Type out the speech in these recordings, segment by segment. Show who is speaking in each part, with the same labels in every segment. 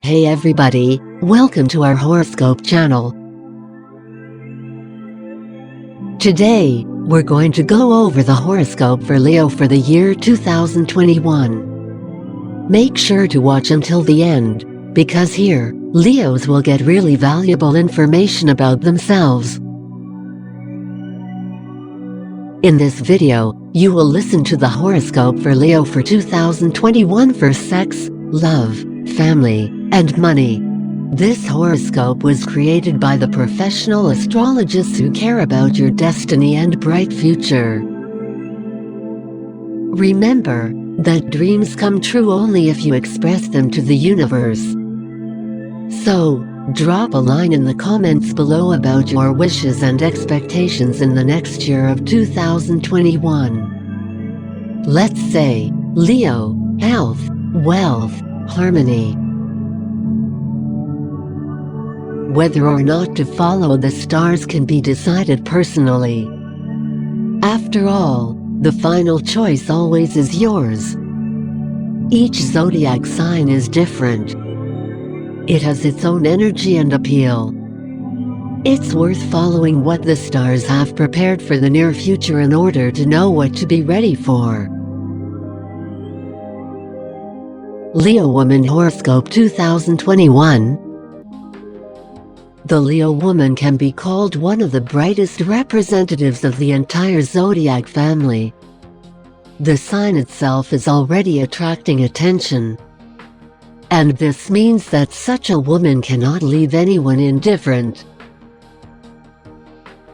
Speaker 1: Hey everybody, welcome to our horoscope channel. Today, we're going to go over the horoscope for Leo for the year 2021. Make sure to watch until the end, because here, Leos will get really valuable information about themselves. In this video, you will listen to the horoscope for Leo for 2021 for sex, love, family, and money. This horoscope was created by the professional astrologists who care about your destiny and bright future. Remember that dreams come true only if you express them to the universe. So, drop a line in the comments below about your wishes and expectations in the next year of 2021. Let's say, Leo, health, wealth, harmony. Whether or not to follow the stars can be decided personally. After all, the final choice always is yours. Each zodiac sign is different. It has its own energy and appeal. It's worth following what the stars have prepared for the near future in order to know what to be ready for. Leo Woman Horoscope 2021. The Leo woman can be called one of the brightest representatives of the entire zodiac family. The sign itself is already attracting attention. And this means that such a woman cannot leave anyone indifferent.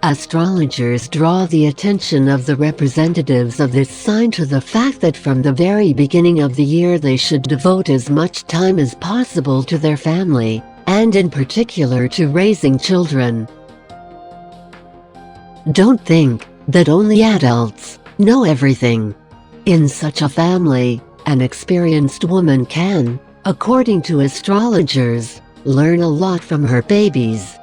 Speaker 1: Astrologers draw the attention of the representatives of this sign to the fact that from the very beginning of the year they should devote as much time as possible to their family, and in particular to raising children. Don't think that only adults know everything. In such a family, an experienced woman can, according to astrologers, learn a lot from her babies.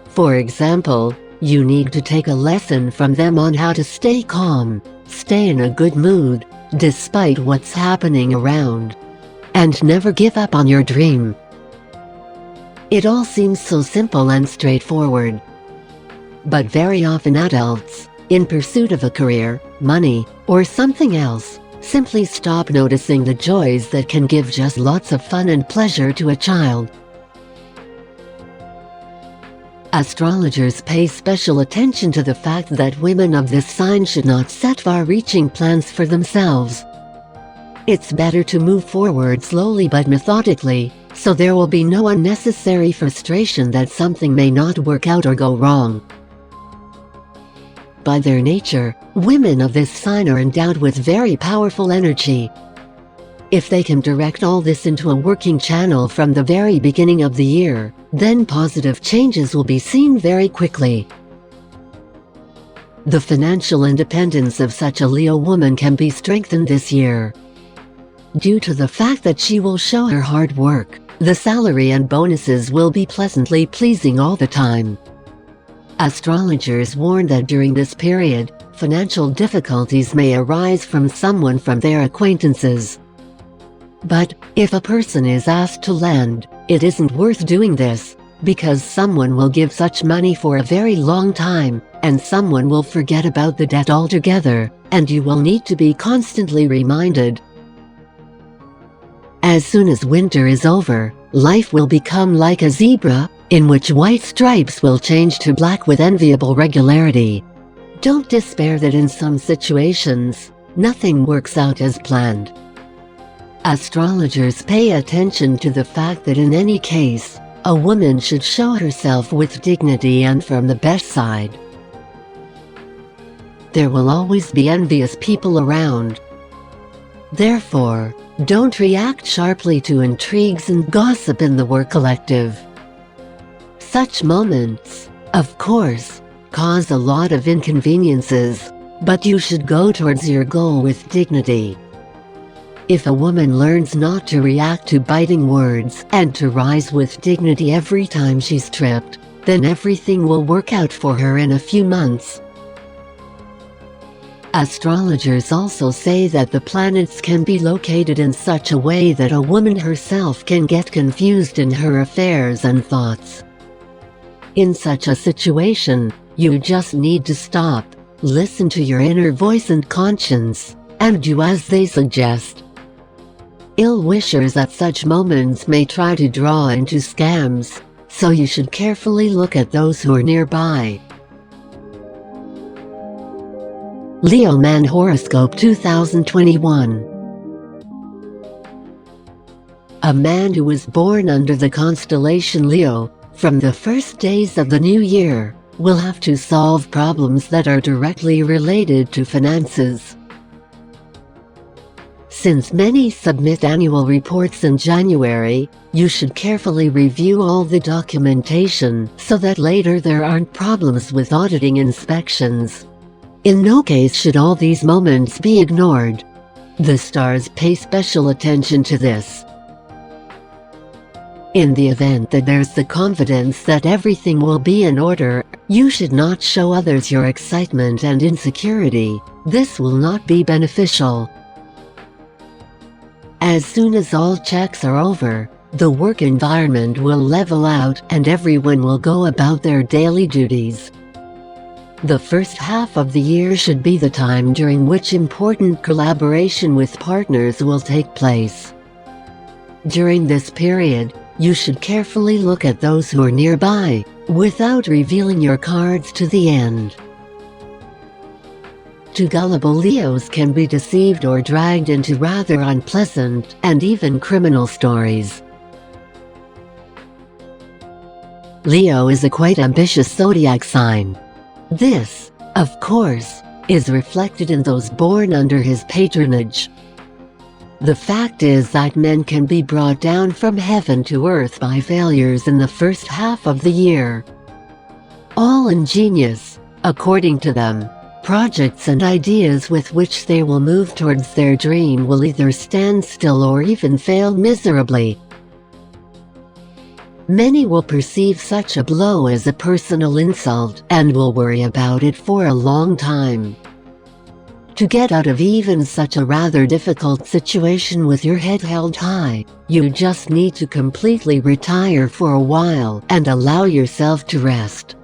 Speaker 1: For example, you need to take a lesson from them on how to stay calm, stay in a good mood, despite what's happening around, and never give up on your dream. It all seems so simple and straightforward. But very often adults, in pursuit of a career, money, or something else, simply stop noticing the joys that can give just lots of fun and pleasure to a child. Astrologers pay special attention to the fact that women of this sign should not set far-reaching plans for themselves. It's better to move forward slowly but methodically, so there will be no unnecessary frustration that something may not work out or go wrong. By their nature, women of this sign are endowed with very powerful energy. If they can direct all this into a working channel from the very beginning of the year, then positive changes will be seen very quickly. The financial independence of such a Leo woman can be strengthened this year. Due to the fact that she will show her hard work, the salary and bonuses will be pleasantly pleasing all the time. Astrologers warn that during this period, financial difficulties may arise from someone from their acquaintances. But, if a person is asked to lend, it isn't worth doing this, because someone will give such money for a very long time, and someone will forget about the debt altogether, and you will need to be constantly reminded. As soon as winter is over, life will become like a zebra, in which white stripes will change to black with enviable regularity. Don't despair that in some situations, nothing works out as planned. Astrologers pay attention to the fact that in any case, a woman should show herself with dignity and from the best side. There will always be envious people around. Therefore, don't react sharply to intrigues and gossip in the work collective. Such moments, of course, cause a lot of inconveniences, but you should go towards your goal with dignity. If a woman learns not to react to biting words and to rise with dignity every time she's tripped, then everything will work out for her in a few months. Astrologers also say that the planets can be located in such a way that a woman herself can get confused in her affairs and thoughts. In such a situation, you just need to stop, listen to your inner voice and conscience, and do as they suggest. Ill-wishers at such moments may try to draw into scams, so you should carefully look at those who are nearby. Leo Man Horoscope 2021. A man who was born under the constellation Leo, from the first days of the new year, will have to solve problems that are directly related to finances. Since many submit annual reports in January, you should carefully review all the documentation so that later there aren't problems with auditing inspections. In no case should all these moments be ignored. The stars pay special attention to this. In the event that there's the confidence that everything will be in order, you should not show others your excitement and insecurity. This will not be beneficial. As soon as all checks are over, the work environment will level out and everyone will go about their daily duties. The first half of the year should be the time during which important collaboration with partners will take place. During this period, you should carefully look at those who are nearby, without revealing your cards to the end. Too gullible Leos can be deceived or dragged into rather unpleasant and even criminal stories. Leo is a quite ambitious zodiac sign. This, of course, is reflected in those born under his patronage. The fact is that men can be brought down from heaven to earth by failures in the first half of the year. All ingenious, according to them, projects and ideas with which they will move towards their dream will either stand still or even fail miserably. Many will perceive such a blow as a personal insult and will worry about it for a long time. To get out of even such a rather difficult situation with your head held high, you just need to completely retire for a while and allow yourself to rest.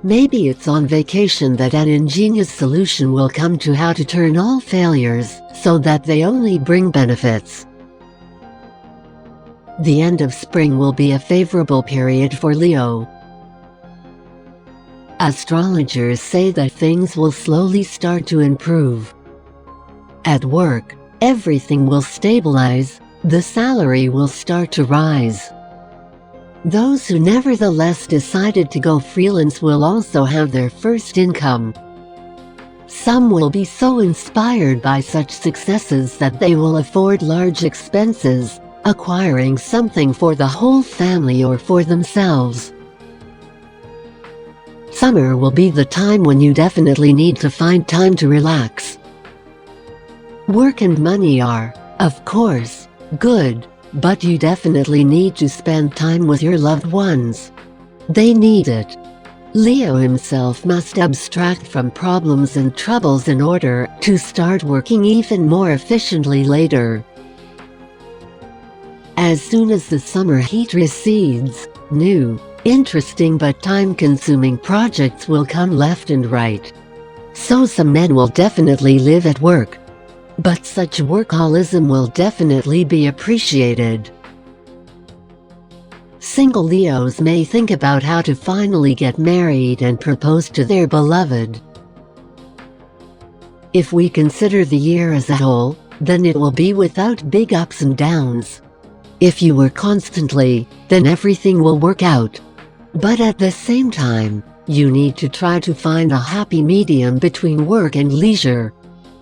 Speaker 1: Maybe it's on vacation that an ingenious solution will come to how to turn all failures so that they only bring benefits. The end of spring will be a favorable period for Leo. Astrologers say that things will slowly start to improve. At work, everything will stabilize, the salary will start to rise. Those who nevertheless decided to go freelance will also have their first income. Some will be so inspired by such successes that they will afford large expenses, acquiring something for the whole family or for themselves. Summer will be the time when you definitely need to find time to relax. Work and money are, of course, good, but you definitely need to spend time with your loved ones. They need it. Leo himself must abstract from problems and troubles in order to start working even more efficiently later. As soon as the summer heat recedes, new, interesting but time-consuming projects will come left and right. So some men will definitely live at work. But such workaholism will definitely be appreciated. Single Leos may think about how to finally get married and propose to their beloved. If we consider the year as a whole, then it will be without big ups and downs. If you work constantly, then everything will work out. But at the same time, you need to try to find a happy medium between work and leisure.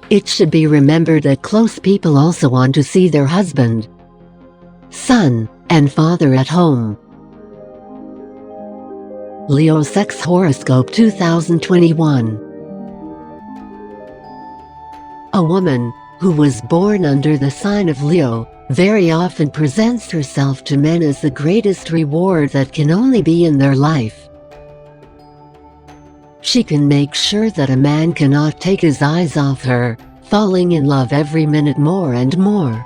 Speaker 1: It should be remembered that close people also want to see their husband, son, and father at home. Leo Sex Horoscope 2021. A woman who was born under the sign of Leo very often presents herself to men as the greatest reward that can only be in their life. She can make sure that a man cannot take his eyes off her, falling in love every minute more and more.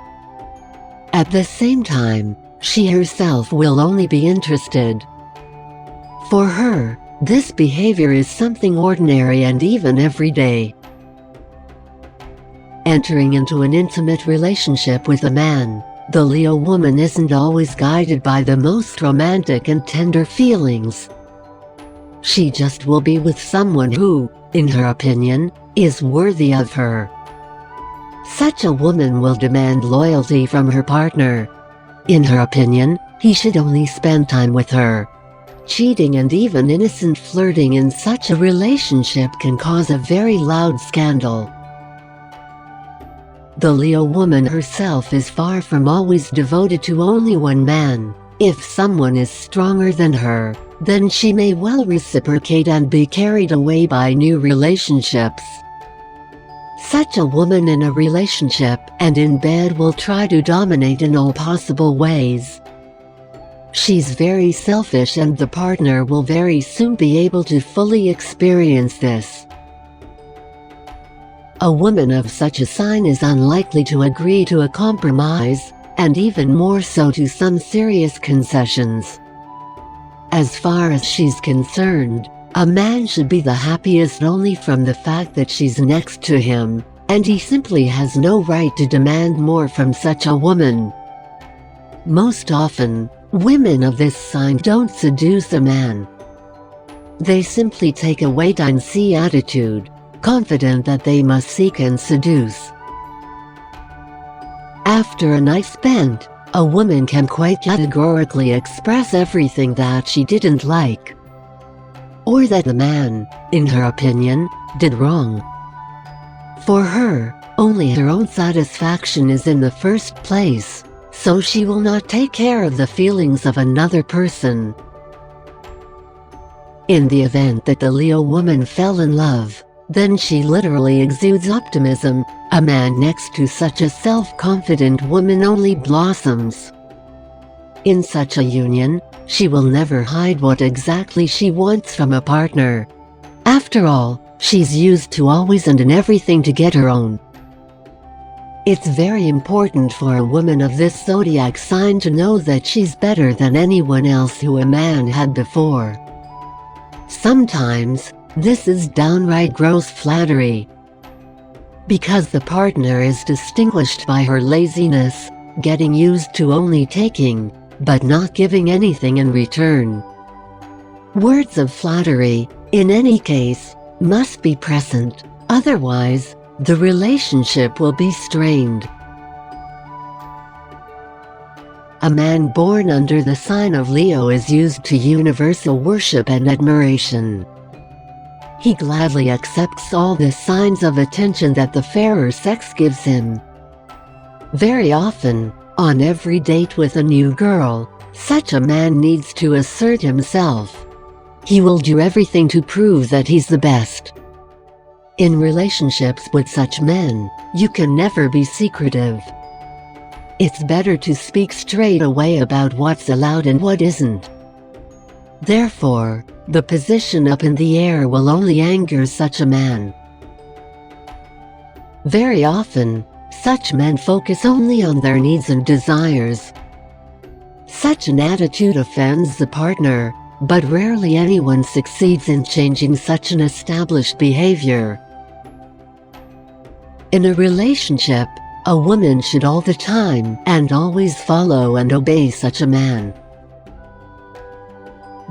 Speaker 1: At the same time, she herself will only be interested. For her, this behavior is something ordinary and even everyday. Entering into an intimate relationship with a man, the Leo woman isn't always guided by the most romantic and tender feelings. She just will be with someone who, in her opinion, is worthy of her. Such a woman will demand loyalty from her partner. In her opinion, he should only spend time with her. Cheating and even innocent flirting in such a relationship can cause a very loud scandal. The Leo woman herself is far from always devoted to only one man. If someone is stronger than her, then she may well reciprocate and be carried away by new relationships. Such a woman in a relationship and in bed will try to dominate in all possible ways. She's very selfish and the partner will very soon be able to fully experience this. A woman of such a sign is unlikely to agree to a compromise, and even more so to some serious concessions. As far as she's concerned, a man should be the happiest only from the fact that she's next to him, and he simply has no right to demand more from such a woman. Most often, women of this sign don't seduce a man. They simply take a wait-and-see attitude, confident that they must seek and seduce. After a night spent, a woman can quite categorically express everything that she didn't like, or that the man, in her opinion, did wrong. For her, only her own satisfaction is in the first place, so she will not take care of the feelings of another person. In the event that the Leo woman fell in love, then she literally exudes optimism. A man next to such a self-confident woman only blossoms. In such a union, she will never hide what exactly she wants from a partner. After all, she's used to always and in everything to get her own. It's very important for a woman of this zodiac sign to know that she's better than anyone else who a man had before. Sometimes, this is downright gross flattery. Because the partner is distinguished by her laziness, getting used to only taking, but not giving anything in return. Words of flattery, in any case, must be present, otherwise, the relationship will be strained. A man born under the sign of Leo is used to universal worship and admiration. He gladly accepts all the signs of attention that the fairer sex gives him. Very often, on every date with a new girl, such a man needs to assert himself. He will do everything to prove that he's the best. In relationships with such men, you can never be secretive. It's better to speak straight away about what's allowed and what isn't. Therefore, the position up in the air will only anger such a man. Very often, such men focus only on their needs and desires. Such an attitude offends the partner, but rarely anyone succeeds in changing such an established behavior. In a relationship, a woman should all the time and always follow and obey such a man.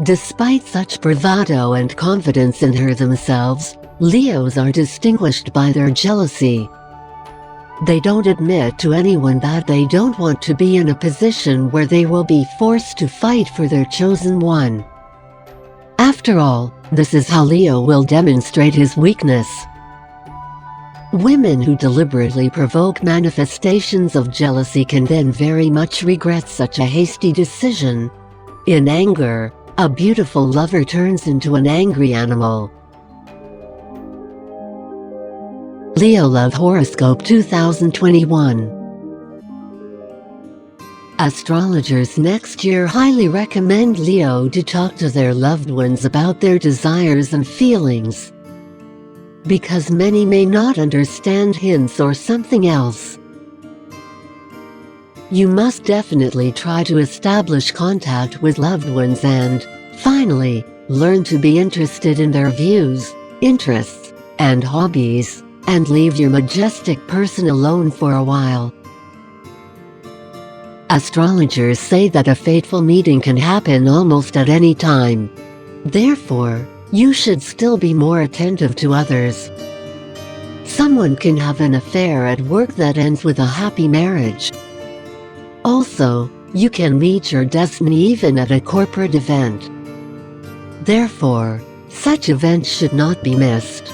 Speaker 1: Despite such bravado and confidence in her themselves, Leos are distinguished by their jealousy. They don't admit to anyone that they don't want to be in a position where they will be forced to fight for their chosen one. After all, this is how Leo will demonstrate his weakness. Women who deliberately provoke manifestations of jealousy can then very much regret such a hasty decision. In anger, a beautiful lover turns into an angry animal. Leo Love Horoscope 2021. Astrologers next year highly recommend Leo to talk to their loved ones about their desires and feelings, because many may not understand hints or something else. You must definitely try to establish contact with loved ones and, finally, learn to be interested in their views, interests, and hobbies, and leave your majestic person alone for a while. Astrologers say that a fateful meeting can happen almost at any time. Therefore, you should still be more attentive to others. Someone can have an affair at work that ends with a happy marriage. Also, you can meet your destiny even at a corporate event. Therefore, such events should not be missed.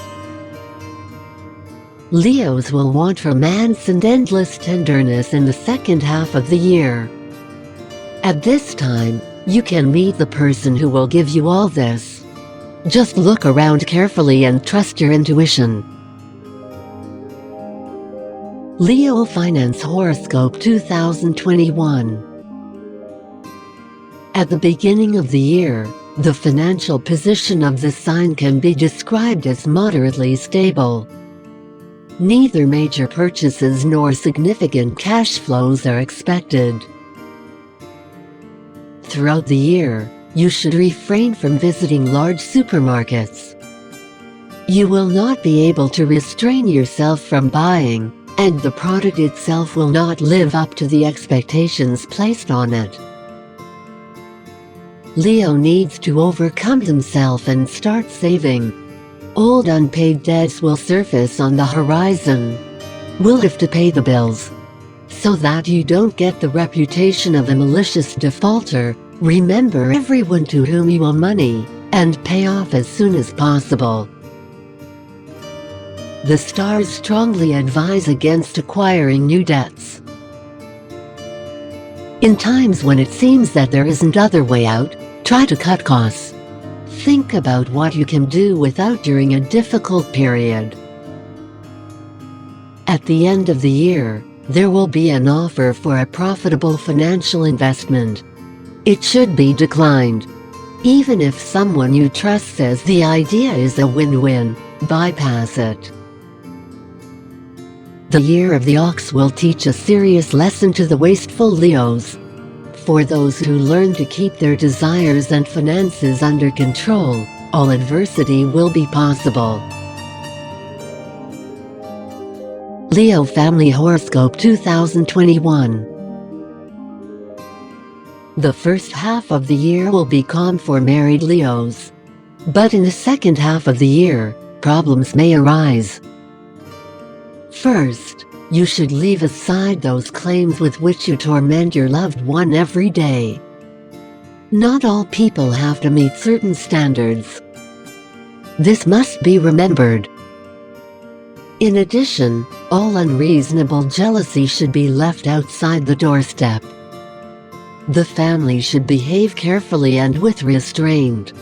Speaker 1: Leos will want romance and endless tenderness in the second half of the year. At this time, you can meet the person who will give you all this. Just look around carefully and trust your intuition. Leo Finance Horoscope 2021. At the beginning of the year, the financial position of the sign can be described as moderately stable. Neither major purchases nor significant cash flows are expected. Throughout the year, you should refrain from visiting large supermarkets. You will not be able to restrain yourself from buying, and the product itself will not live up to the expectations placed on it. Leo needs to overcome himself and start saving. Old unpaid debts will surface on the horizon. We'll have to pay the bills. So that you don't get the reputation of a malicious defaulter, remember everyone to whom you owe money, and pay off as soon as possible. The stars strongly advise against acquiring new debts. In times when it seems that there isn't other way out, try to cut costs. Think about what you can do without during a difficult period. At the end of the year, there will be an offer for a profitable financial investment. It should be declined. Even if someone you trust says the idea is a win-win, bypass it. The year of the ox will teach a serious lesson to the wasteful Leos. For those who learn to keep their desires and finances under control, all adversity will be possible. Leo Family Horoscope 2021. The first half of the year will be calm for married Leos. But in the second half of the year, problems may arise. First, you should leave aside those claims with which you torment your loved one every day. Not all people have to meet certain standards. This must be remembered. In addition, all unreasonable jealousy should be left outside the doorstep. The family should behave carefully and with restraint.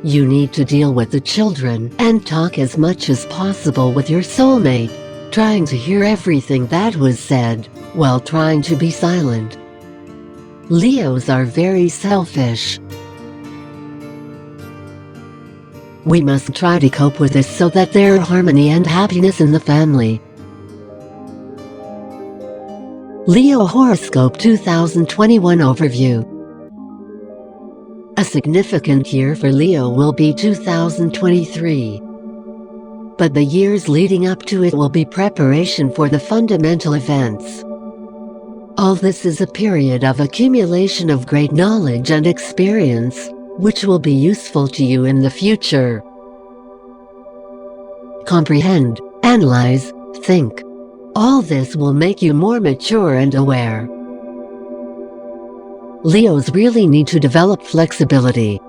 Speaker 1: You need to deal with the children and talk as much as possible with your soulmate, trying to hear everything that was said, while trying to be silent. Leos are very selfish. We must try to cope with this so that there are harmony and happiness in the family. Leo Horoscope 2021 Overview. A significant year for Leo will be 2023. But the years leading up to it will be preparation for the fundamental events. All this is a period of accumulation of great knowledge and experience, which will be useful to you in the future. Comprehend, analyze, think. All this will make you more mature and aware. Leos really need to develop flexibility.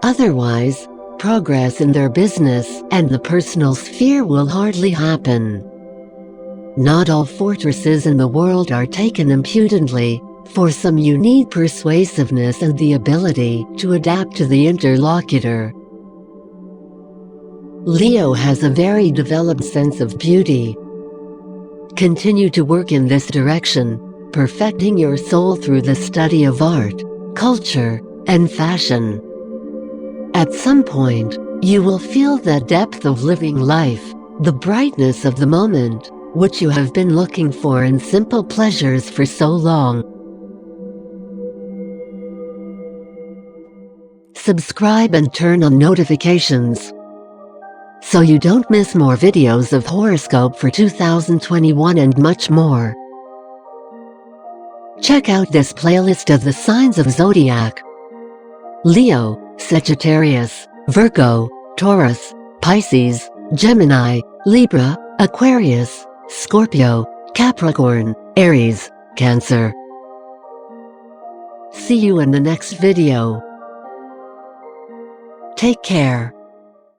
Speaker 1: Otherwise, progress in their business and the personal sphere will hardly happen. Not all fortresses in the world are taken impudently. For some you need persuasiveness and the ability to adapt to the interlocutor. Leo has a very developed sense of beauty. Continue to work in this direction, perfecting your soul through the study of art, culture, and fashion. At some point, you will feel the depth of living life, the brightness of the moment, which you have been looking for in simple pleasures for so long. Subscribe and turn on notifications so you don't miss more videos of horoscope for 2021 and much more. Check out this playlist of the signs of zodiac: Leo, Sagittarius, Virgo, Taurus, Pisces, Gemini, Libra, Aquarius, Scorpio, Capricorn, Aries, Cancer. See you in the next video. Take care.